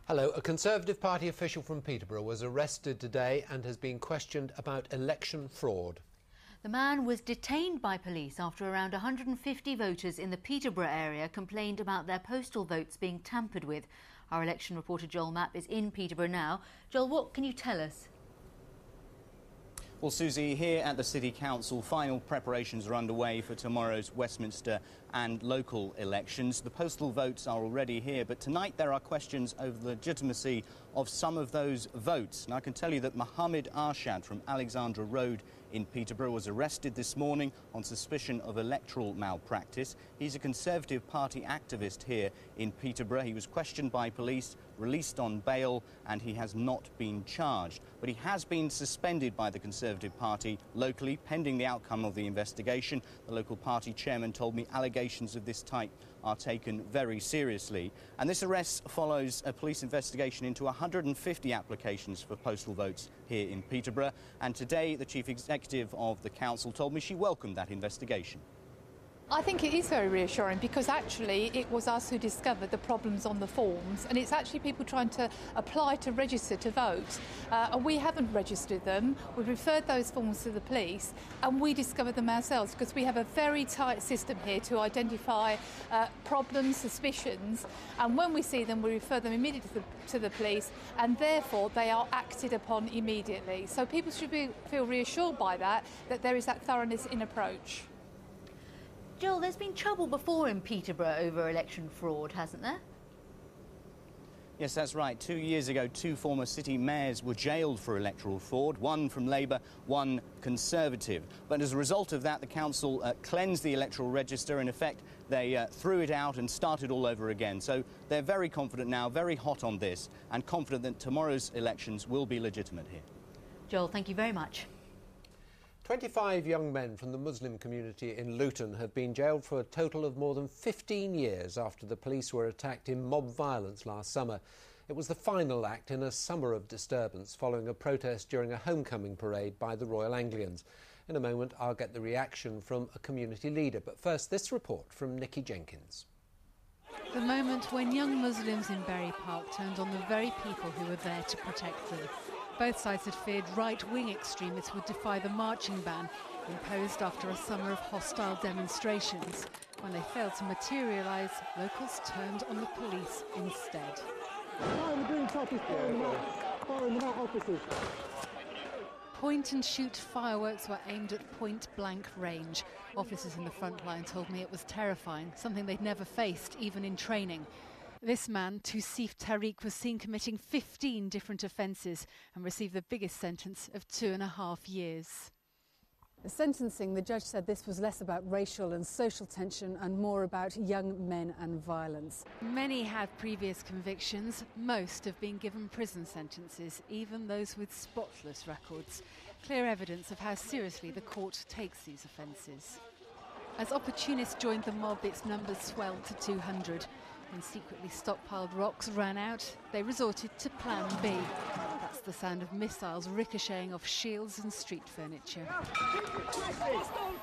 Hello. A Conservative Party official from Peterborough was arrested today and has been questioned about election fraud. The man was detained by police after around 150 voters in the Peterborough area complained about their postal votes being tampered with. Our election reporter Joel Mapp is in Peterborough now. Joel, what can you tell us? Well, Susie, here at the City Council, final preparations are underway for tomorrow's Westminster and local elections. The postal votes are already here, but tonight there are questions over the legitimacy of some of those votes. And I can tell you that Mohammed Arshad from Alexandra Road in Peterborough was arrested this morning on suspicion of electoral malpractice. He's a Conservative Party activist here in Peterborough. He was questioned by police, released on bail, and he has not been charged. But he has been suspended by the Conservative Party locally, pending the outcome of the investigation. The local party chairman told me allegations of this type are taken very seriously. And this arrest follows a police investigation into 150 applications for postal votes here in Peterborough. And today, the chief executive of the council told me she welcomed that investigation. I think it is very reassuring because actually it was us who discovered the problems on the forms, and it's actually people trying to apply to register to vote, and we haven't registered them. We've referred those forms to the police and we discovered them ourselves because we have a very tight system here to identify problems, suspicions, and when we see them we refer them immediately to the police, and therefore they are acted upon immediately. So people should feel reassured by that there is that thoroughness in approach. Joel, there's been trouble before in Peterborough over election fraud, hasn't there? Yes, that's right. 2 years ago, two former city mayors were jailed for electoral fraud, one from Labour, one Conservative. But as a result of that, the council cleansed the electoral register. In effect, they threw it out and started all over again. So they're very confident now, very hot on this, and confident that tomorrow's elections will be legitimate here. Joel, thank you very much. 25 young men from the Muslim community in Luton have been jailed for a total of more than 15 years after the police were attacked in mob violence last summer. It was the final act in a summer of disturbance following a protest during a homecoming parade by the Royal Anglians. In a moment, I'll get the reaction from a community leader. But first, this report from Nikki Jenkins. The moment when young Muslims in Bury Park turned on the very people who were there to protect them. Both sides had feared right-wing extremists would defy the marching ban imposed after a summer of hostile demonstrations. When they failed to materialise, locals turned on the police instead. Point-and-shoot fireworks were aimed at point-blank range. Officers in the front line told me it was terrifying, something they'd never faced, even in training. This man, Tousif Tariq, was seen committing 15 different offences and received the biggest sentence of 2.5 years. The sentencing, the judge said this was less about racial and social tension and more about young men and violence. Many had previous convictions. Most have been given prison sentences, even those with spotless records. Clear evidence of how seriously the court takes these offences. As opportunists joined the mob, its numbers swelled to 200. When secretly stockpiled rocks ran out, they resorted to Plan B. That's the sound of missiles ricocheting off shields and street furniture.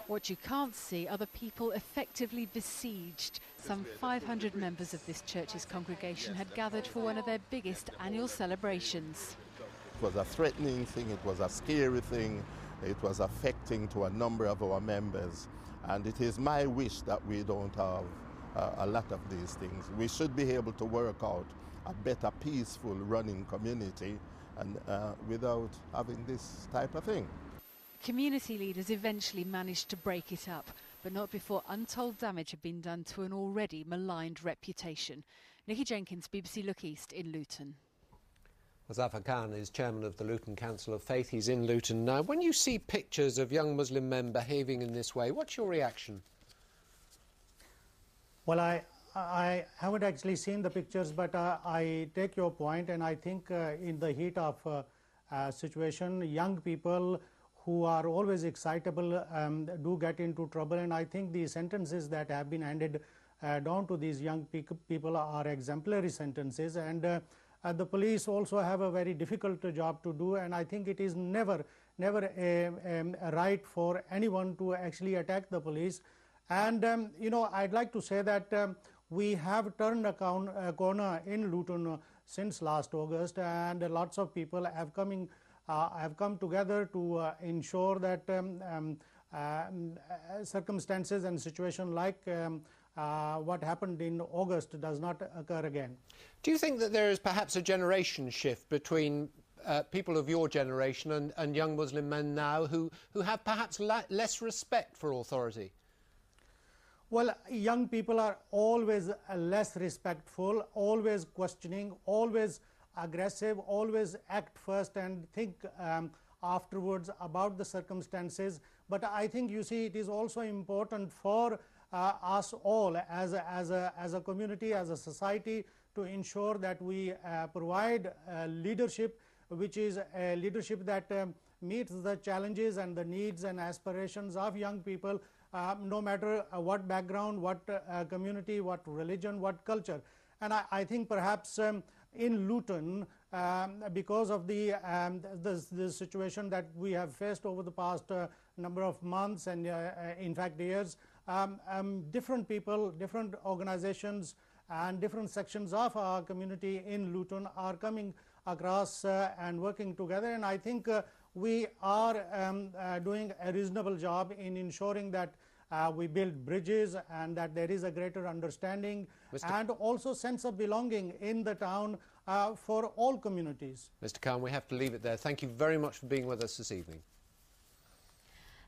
What you can't see are the people effectively besieged. Some 500 members of this church's congregation had gathered for one of their biggest annual celebrations. It was a threatening thing, it was a scary thing, it was affecting to a number of our members. And it is my wish that we don't have a lot of these things. We should be able to work out a better, peaceful running community and without having this type of thing. Community leaders eventually managed to break it up, but not before untold damage had been done to an already maligned reputation. Nikki Jenkins, BBC Look East in Luton. Zafar Khan is chairman of the Luton Council of Faith. He's in Luton now. When you see pictures of young Muslim men behaving in this way, what's your reaction? Well, I haven't actually seen the pictures, but I take your point, and I think in the heat of situation, young people who are always excitable do get into trouble, and I think the sentences that have been handed down to these young people are exemplary sentences, and the police also have a very difficult job to do, and I think it is never a right for anyone to actually attack the police. And, you know, I'd like to say that we have turned a corner in Luton since last August, and lots of people have come together to ensure that circumstances and situation like what happened in August does not occur again. Do you think that there is perhaps a generation shift between people of your generation and young Muslim men now who have perhaps less respect for authority? Well, young people are always less respectful, always questioning, always aggressive, always act first and think afterwards about the circumstances. But I think, you see, it is also important for us all as a community, as a society, to ensure that we provide leadership which is a leadership that meets the challenges and the needs and aspirations of young people, no matter what background, what community, what religion, what culture. And I think perhaps in Luton, because of the situation that we have faced over the past number of months and in fact years, different people, different organizations and different sections of our community in Luton are coming across and working together, and I think we are doing a reasonable job in ensuring that we build bridges and that there is a greater understanding and also sense of belonging in the town for all communities. Mr. Khan, we have to leave it there. Thank you very much for being with us this evening.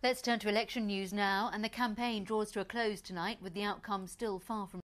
Let's turn to election news now, and the campaign draws to a close tonight with the outcome still far from